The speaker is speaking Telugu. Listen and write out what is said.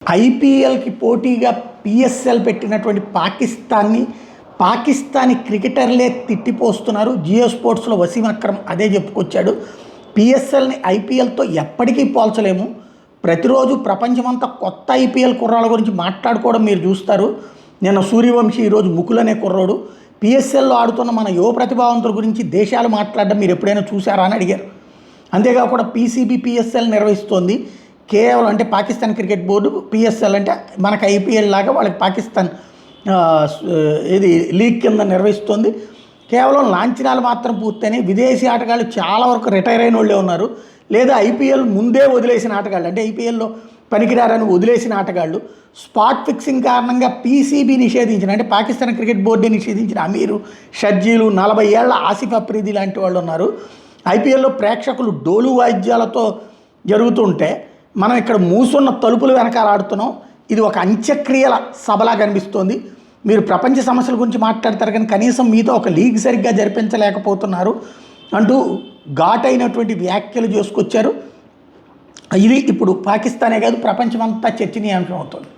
ఐపీఎల్కి పోటీగా పిఎస్ఎల్ పెట్టినటువంటి పాకిస్తానీ క్రికెటర్లే తిట్టిపోస్తున్నారు. జియో స్పోర్ట్స్లో వసీం అక్రమ్ అదే చెప్పుకొచ్చాడు. పిఎస్ఎల్ని ఐపీఎల్తో ఎప్పటికీ పోల్చలేము. ప్రతిరోజు ప్రపంచమంతా కొత్త ఐపీఎల్ కుర్రాళ్ళ గురించి మాట్లాడుకోవడం మీరు చూస్తారు. నిన్న సూర్యవంశీ, ఈరోజు ముకుల్ అనే కుర్రోడు పిఎస్ఎల్లో ఆడుతున్న మన యువ ప్రతిభావంతుల గురించి దేశాలు మాట్లాడడం మీరు ఎప్పుడైనా చూసారా అని అడిగారు. అంతేకాకుండా పీసీబీ పిఎస్ఎల్ నిర్వహిస్తోంది. కేవలం అంటే పాకిస్తాన్ క్రికెట్ బోర్డు, పిఎస్ఎల్ అంటే మనకు ఐపీఎల్ లాగా వాళ్ళకి పాకిస్తాన్ ఇది లీగ్ కింద నిర్వహిస్తుంది. కేవలం లాంఛనాలు మాత్రం పూర్తయినాయి. విదేశీ ఆటగాళ్ళు చాలా వరకు రిటైర్ అయిన వాళ్ళే ఉన్నారు, లేదా ఐపీఎల్ ముందే వదిలేసిన ఆటగాళ్ళు, అంటే ఐపీఎల్లో పనికిరారని వదిలేసిన ఆటగాళ్ళు. స్పాట్ ఫిక్సింగ్ కారణంగా పీసీబీ నిషేధించిన, అంటే పాకిస్తాన్ క్రికెట్ బోర్డే నిషేధించిన అమీరు, షర్జీలు, 40 ఏళ్ల ఆసిఫ్ అఫ్రీది లాంటి వాళ్ళు ఉన్నారు. ఐపీఎల్లో ప్రేక్షకులు డోలు వాయిద్యాలతో జరుగుతుంటే మనం ఇక్కడ మూసున్న తలుపులు వెనకాల ఆడుతున్నాం. ఇది ఒక అంత్యక్రియల సభలా కనిపిస్తోంది. మీరు ప్రపంచ సమస్యల గురించి మాట్లాడతారు కానీ కనీసం మీతో ఒక లీగ్ సరిగ్గా జరిపించలేకపోతున్నారు అంటూ ఘాటైనటువంటి వ్యాఖ్యలు చేసుకొచ్చారు. ఇది ఇప్పుడు పాకిస్తానే కాదు ప్రపంచమంతా చర్చనీయాంశం అవుతుంది.